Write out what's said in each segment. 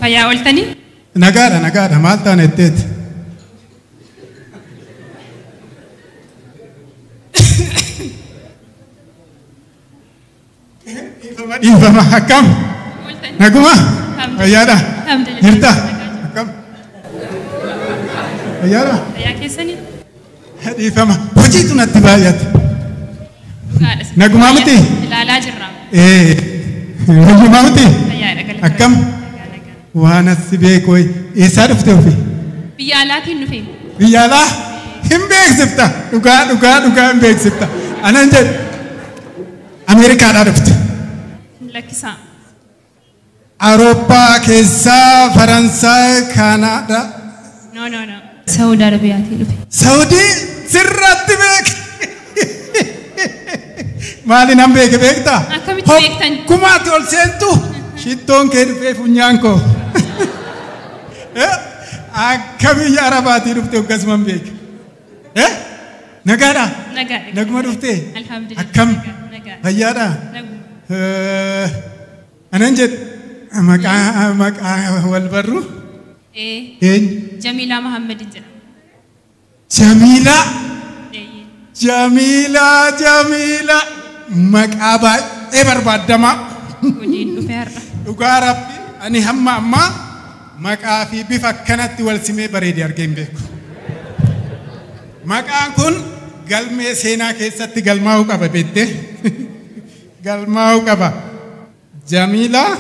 Fayyaa ooltanii? Nagaadha maal taane etteeti? Dhiifama akkam? Naguma? Fayyaadha? Jirta? Akkam? Fayyaadha? Fayyaa keessanii? Dhiifama hojiitu natti baay'ate. Naguma miti? Ilaalaa jirra. Naguma miti? Fayyaadha galata. Akkam? Waan asi beekoo eessaa dhufte ofii? Biyya alaatiin dhufe. Biyya alaa? Hin beeksifta. Dhugaa hin beeksifta. Anan jedhu Ameerikaadhaa dhufte. Lakkisaa. Awurooppaa keessaa Faransaay Kaanaadaa. No. Saudi Arabiyaatiin dhufe. Saudii sirratti beek. Maali nan beektaa? Akkamitti beektan? Kumaati ol seentu shittoon kee dhufee funyaan koo. Akka biyya Arabaatii dhufte akkasumaan beek. Nagaadhaa? Nagaadha. Naguma dhuftee? Alhamdulillah. Akkam? Fayyaadhaa? Anan jedhu maqaa wal barru? Eenyu? Jamilaa Muhammadin jedhama. Jamila maqaa baay'ee barbaadamaa. Waliin dhufee har'a. Dhugaa Rabbi ani hamma ammaa maqaa fi bifa akkanatti wal simee bareedee argee hin beeku. Maqaan kun galmee seenaa keessatti galmaa'uu qaba beektee? Galmaa'uu qaba. Jamilaa.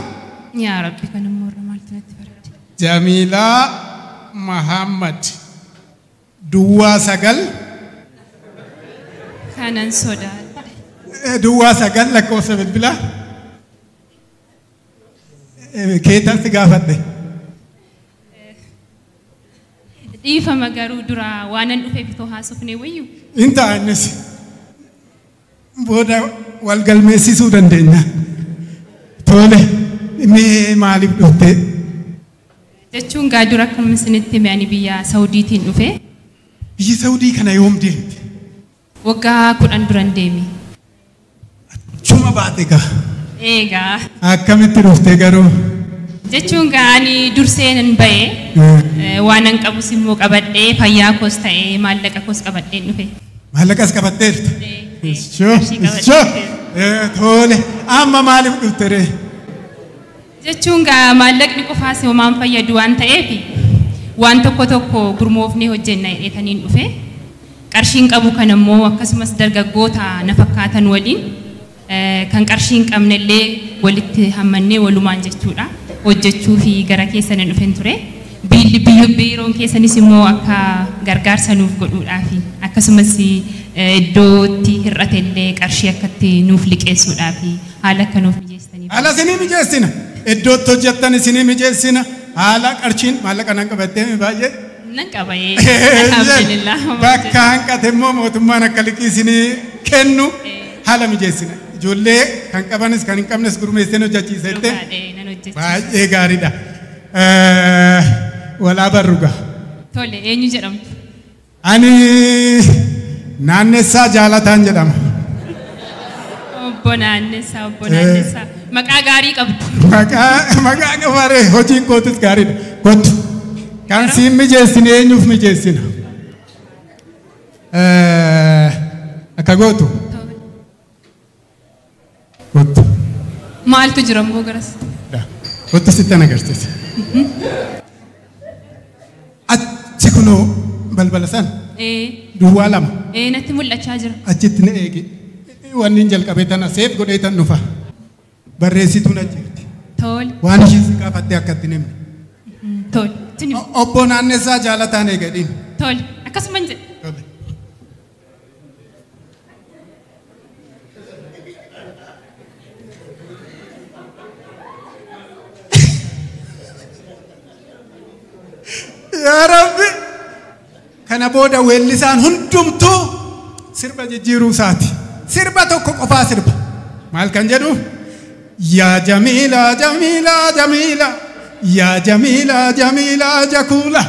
Yaa Rabbi kan immoo irra maaltu natti barbaade. Jamilaa Muhammad. Duwwaa 9. Kanan sodaadha. Duwwaa 9 lakkoofsa bilbilaa. Keetan si gaafadhe. Dhiifama garuu dura waanan dhufee bitoo haasofnee wayyu. Inta innis booda wal galmeessisuu dandeenya. Tole mee maaliif dhufte? Jechuun gaa dura akkam isinitti himanii biyya Saudiitiin dhufe. Biyyi Saudii kana yoom deemte? Waggaa 10 duran deeme. Chuma baate gaa. Eegaa. Akkamitti dhufte garuu? Jechuun gaa ani durseenan ba'ee waanan qabus immoo qabadhee fayyaa koos ta'ee maallaqa koos qabadhee dhufe. Maallaqas qabatteerta? Tole amma maaliif dhufte ree? Jechuun gaa maallaqni qofaas homaan fayyadu waan ta'eef waan tokko gurmoofnee hojjenna jedhanii dhufe. Qarshiin qabu kan immoo akkasumas dargaggoota na fakkaatan waliin kan qarshiin qabnellee walitti hammannee walumaan jechuudha. Hojjechuu fi gara keessan dhufen ture. Biiroon keessanis immoo akka gargaarsa nuuf godhuudhaafi akkasumas iddootti hir'atellee qarshii akkatti nuuf liqeessuudhaafi haala akka nuuf mijeessitaniif. Haala isinii mijeessina. Iddootti hojjettan isinii mijeessina. Haala qarshiin maallaqa nan qabattee baay'ee. Nan qabayee. Alhamdulillah. Bakka hanqate immoo mootummaan akka liqii isinii kennu haala mijeessina. Ijoollee kan qabanis kan hin qabnes gurmeessee hojjechiisette. Baay'ee gaariidha. Walaa barruga. Tole eenyu jedhamtu? Ani Naannessaa Jaalataan jedhama. Obbo Naannessaa. Maqaa gaarii qabdu. Maqaa gabaaree hojiin kootis gaariidha. Kottu. Kan siin mijeessine eenyuuf mijeessina? Akka gootu. Kottu. Maaltu jira immoo garas? Kottu sitti agarsiisa. Achi kunoo balbala san. Duwwaa 2. Natti mul'achaa jira. Achitti na eegi. Wanni jalqabee tana seef godhee tan dhufa. Barreessituun achi jirti. Tole. Waan isheen si gaafattee akkatti nimni. Tole. Obbo Naannessaa Jaalataan eegadhiin. Tole. Akkasuman jedhe. Tole. Yaa Rabbi kana booda weellisaan hundumtuu sirba jijjiiruu isaati. Sirba tokko qofaa sirba. Maal kan jedhu? Yaa Jamila yaa Jamila jakula.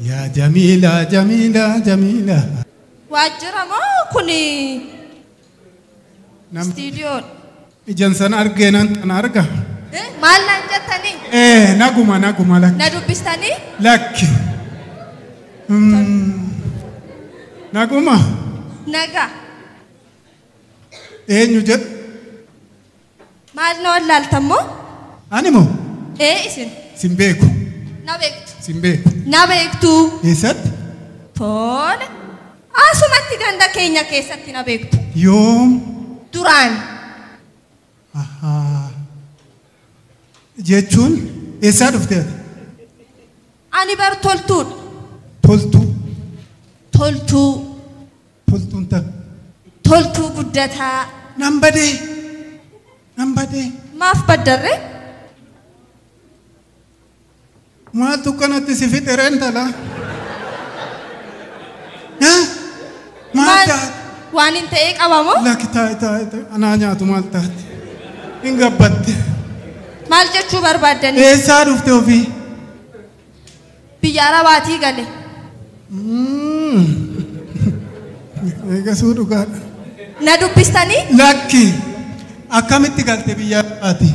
Yaa Jamila. Waajjira moo kuni? Studio. Ijansan argeenan tan arga. Maal naan jettanii? Naguma lakki. Na dubbistanii? Lakki. Naguma. Nagaa. Eenyu jedhu? Maal na wallaaltammoo? Ani moo? Isin. Sin beeku. Na beektu. Sin beeku. Na beektu. Eessatti? Tole. Asumatti ganda keenya keessatti na beektu. Yoom? Duraan. Jechuun eessaa dhuftee ati? Ani bar toltuudha. Toltuu. Toltuu. Toltuun ta'a. Toltuu guddataa. Nan badee. Maaf baddarree? Maaltu kanatti si fixereen tala? Maal taate? Waan hin ta'ee qabamoo? Lakki taa'e anaa nyaatu maal taate? Hin gabbatte. Maal jechuu barbaaddanii? Eessaa dhufte ofii? Biyya Arabaatii gale. Eegasuu dhugaadha. Na dubbistanii? Lakki akkamitti galte biyya Arabaatii?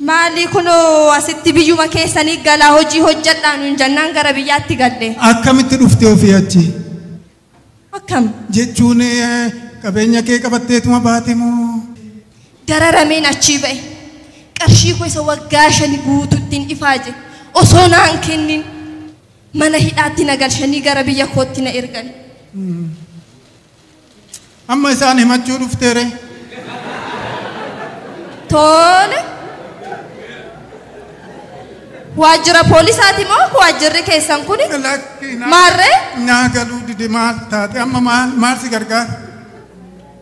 Maali kunoo asitti biyyuma keessanii galaa hojii hojjedhaan hin jennaan gara biyyaatti galle. Akkamitti dhufte ofii achi? Akkam? Jechuun qabeenya kee qabatteetuma baate moo? Dararameen achii ba'e. Qarshii koo isa waggaa 5 guutuuttiin ifaaje. Osoo naan kennin mana hidhaatti na galchanii gara biyya kootti na ergan. Amma isaan himachuu dhufteere? Tole. Waajjira poolisaati moo waajjirri keessan kuni? Maarree? Naa galuu dide maal taate amma maal si gargaara?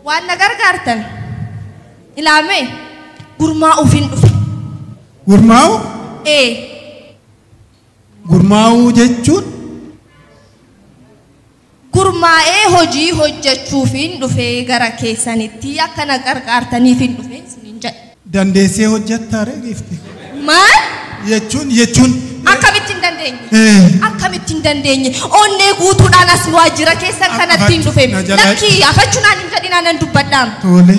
Waan na gargaartan ilaame gurmaa'uufin dhufe. Gurmaa'u? Gurmaa'uu jechuun? Gurmaa'ee hojii hojjechuufin dhufe gara keessanitti akka na gargaartaniifin dhufe isiniin jedhe. Dandeessee hojjettaare giifte? Maal? Jechuun akkamittiin dandeenye? Akkamittiin dandeenye? Onnee guutuudhaan as waajjira keessan kanatti hin dhufe. Lakki afachuunaan hin jedhinaa nan dubbadhaam. Tole.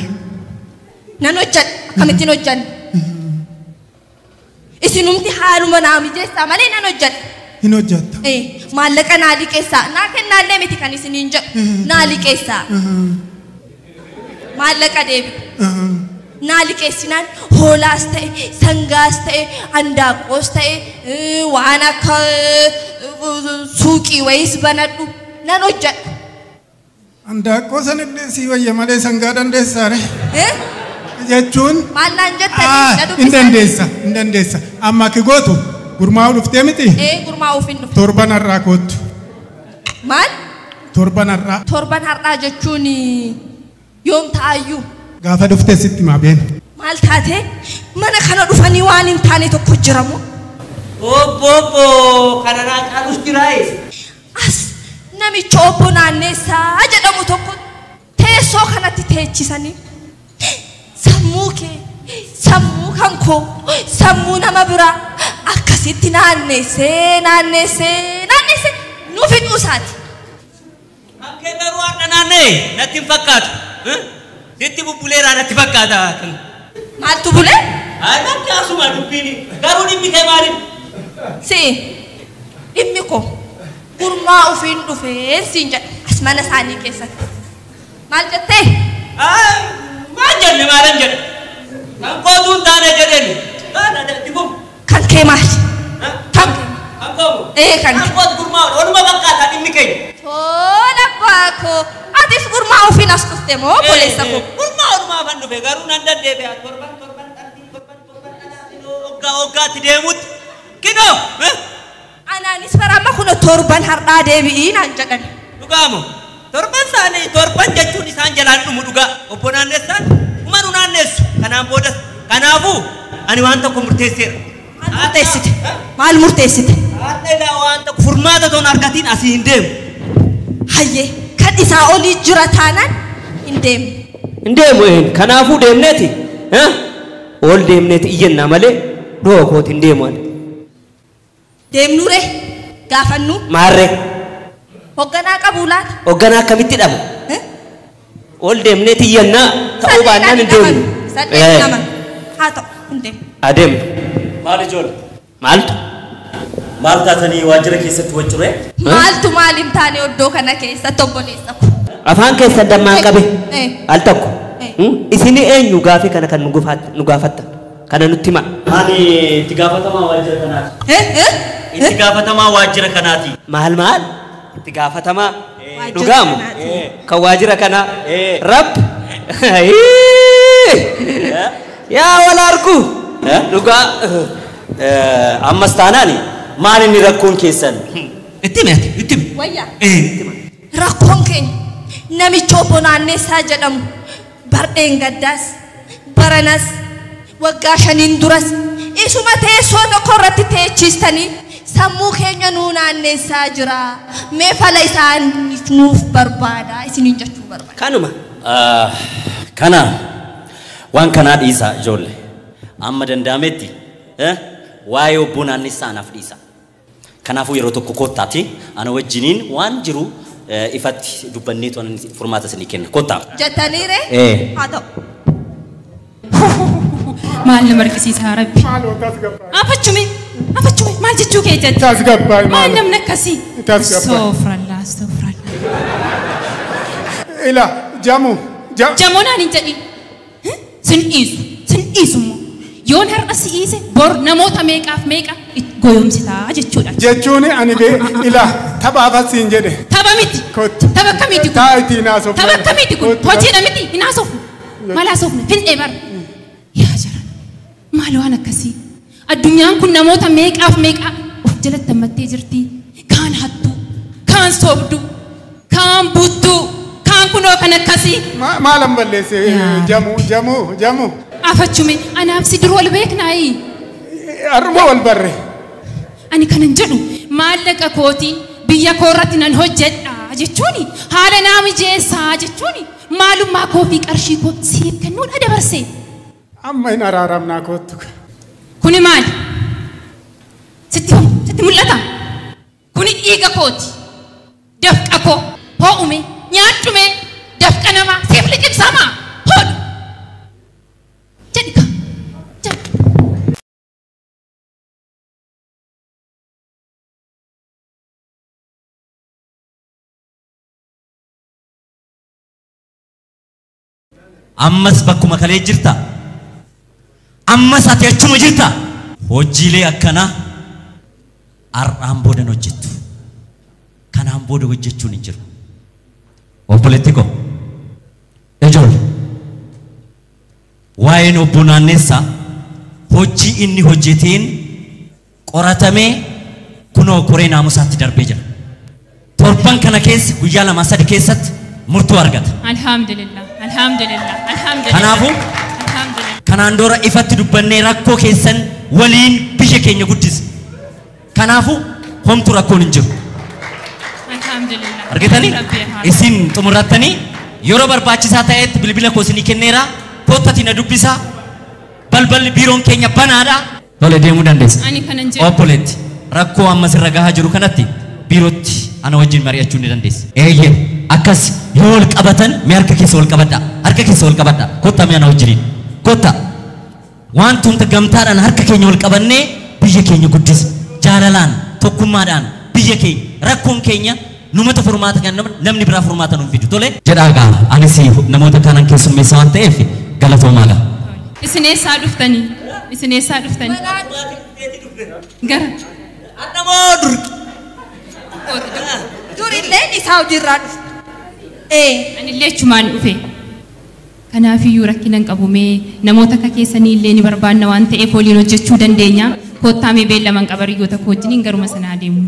Nan hojjedha. Akkamittiin hojjanne? Isinumti haaluma naa mijeessaa malee nan hojjedha. Hin hojjetta. Maallaqa naa liqeessaa. Naa kennaallee miti kan isiniin jedhu. Naa liqeessaa. Maallaqa deebi'u. Naa liqeessinaan hoolaas ta'e, sangaas ta'e, handaaqqoos ta'e, waan akka suuqii wayiis banadhu nan hojjedha. Handaaqqoo sanillee sii wayya malee sangaa dandeessaare? Jechuun? Maal naan jettanii? Hin dandeessa. Amma ki gootu gurmaa'uu dhuftee miti? Gurmaa'uuf hin dhufte. Torban har'aa koottu. Maal? Torban har'aa. Torban har'aa jechuun yoom ta'ayyuu? Gaafa dhuftee sitti maa beenu? Maal taate? Mana kana dhufanii waan hin taane tokko jiramu? Obbo kanarraa caalus jiraayis. As namicha obbo Naanneessaa jedhamu tokko teessoo kanatti teechisanii sammuu kee, sammuu kan koo, sammuu nama biraa akkasitti naanneessee nuuf hidhuu isaati. Akka garuu har'a naannee natti hin fakkaatu. Sitti bubbuleeraa natti fakkaata. Maaltu bulee? Natti asuma dubbiin garuu dhimmi kee maali? Dhimmi koo gurmaa'uuf hin dhufee siin jedha as mana isaanii keessatti. Maal jettee? Maal jenne maalan jedhe? Kan kootu hin taane jedheen. Kan kee maali? Kan koomu? Kan kootu gurmaa'u oluma fakkaata dhimmi keenya. Tola baakoo. Atis gurmaa'uuf hin as dhufte moo boleessa koo? Gurmaa'uudhumaa fan dhufe garuu nan dandeebi'a torban hoggaatti deemutti kinoo. Anaanis baramma kun torban har'aa deebi'ii naan jedhan. Dhugaamoo torban isaanii torban jechuun isaan jalaan dhumu dhugaa obbo Naanneessaan umanu naanneessu kanaan boodas kanaafuu ani waan tokko murteesseera. Maal murteessite? Maal murteessite? Haadha waan tokko furmaata toon argatiin asii hin deemu. Hayyee kan isaa olii jira taanaan hin deemu. Hin deemu kanaafuu deemneeti. Ol deemneeti iyyannaa malee dhoo kooti hin deemu. Deemnure gaafannu. Maarree. Hogganaa qabu laata? Hogganaa akkamitti dhabu? Ol deemneeti iyyannaa ta'uu baannaan hin deemu. Saddeet nama. Haa ta'u hin deemu. Adeem. Maal ijoollee? Maaltu? Maal taatanii waajjira keessatti wajjiree? Maaltu maaliin taane oddoo kana keessatti obboleessa ko. Afaan keessan dammaan qabe. Al tokko. Isin eenyu gaafii kana kan nu gaafatta? Kana nutti hima. Ani itti gaafatamaa waajjira kanaati. Itti gaafatamaa waajjira kanaati. Maal? Itti gaafatamaa dhugaamu kan waajjira kana rab yaa wal argu dhugaa ammas taanaani maal inni rakkoon keessan itti wayyaa rakkoon keenya namicha obbo Naannessaa jedhamu bardeen gaddaas baranas waggaa 5 duras isuma teessoo tokko irratti teechistanii sammuu keenya nuu naannessaa jira mee fala isaaniif nuuf barbaada isiniin jechuu barbaada. Kanuma kana waan kanaa dhiisaa ijoollee amma danda'ametti waa'ee obbo Naannessaa anaaf dhiisa. Kanaafuu yeroo tokko koottaati ana wajjiniin waan jiru ifatti dubbannee to'an furmaata isinii kenna kottaa. Jettaniire? Haa ta'u. Maal nama argisiisa Rabbi. Afachumi maal jechuu kee jetti? Maal namni akkasii? Soofrallaa. Ila jamu. Jamoonaan hin jedhin. Sin dhiisu immoo. Yoon har'a si dhiise bor namoota meeqa goyoomsitaa jechuudha. Jechuun ani ila taphaafas siin jedhe. Tapha miti. Tapha akkamiiti kun? Taayitii naasofne. Tapha akkamiiti kun? Hojiidha miti hin haasofne. Maal haasofne? Findhee bara. Yaa jara. Maal waan akkasii? Addunyaan kun namoota meeqa of jalatti hammattee jirti. Kaan hattuu, kaan soobduu, kaan buttuu, kaan kunoo kan akkasii. Maalan balleesse jamu. Afachume anaaf si dur wal beeknaayi. Arruma wal barre. Ani kanan jedhu maallaqa kootiin biyya koorratti nan hojjedha jechuuni haala naa mijeessaa jechuuni maalummaa koo fi qarshii koo siif kennuudha dabarse. Amma hin araaramnaa koottu. Kuni maali? Sitti mul'ata? Kuni dhiiga kooti. Dafqa koo hoo'ume nyaadhume dafqa namaa siif liqimsamaa hoodhu. Jedhika. Ammas bakkuma kalee jirta. Ammas ati achuma jirta. Hojiilee akkanaa har'aan booda hojjettu. Kanaan booda hojjechuun hin jiru. Obboleetti ko ijoollee waa'een obbo Naannessaa hojii inni hojjeteen qoratamee kunoo koree naamusaatti darbee jira. Torban kana keessa guyyaa 2-3 keessatti murtoo argata. Alhamdulillah. Kanaafuu kanaan dura ifatti dubbannee rakkoo keessan waliin biyya keenya guddise. Kanaafuu homtu rakkoon hin jiru. Alhamdulillah. Argitanii isin xumurattanii yeroo barbaachisaa ta'etti bilbila koo isinii kenneera. Koottati na dubbisaa. Balballi biiroon keenya banaadha. Tole deemuu dandeessa. Ani kanan jedhu. Obboleetti rakkoo ammas irra gahaa jiru kanatti biirootti ana wajjin mari'achuu ni dandeessa. Eeyyee akkas yoo wal qabatan mee harka keessa wal qabadha. Harka keessa wal qabadha. Kottaa mee ana wajjiniin. Kottaa. Wantumta gamtaadhaan harka keenya wal qabannee biyya keenya guddisa. Jaalalaan tokkummaadhaan biyya keenya rakkoon keenya numata furmaata kan namni biraa furmaata nuuf fidu tole. Jedhaa gaa anis namoota kanan keessummeessa waan ta'eef galatoomaa gaa. Isin eessaa dhuftanii? Gara. Addamoo Durillee isaa hojiirraa dhufe. Anillee achumaan dhufe. Kanaafiyyuu rakkinan qabumee namoota akka keessanii illee ni barbaanna waan ta'eef waliin hojjechuu dandeenya. Kottaa mee beellaman qabariyyoota koo wajjiniin garuma sanaa deemu.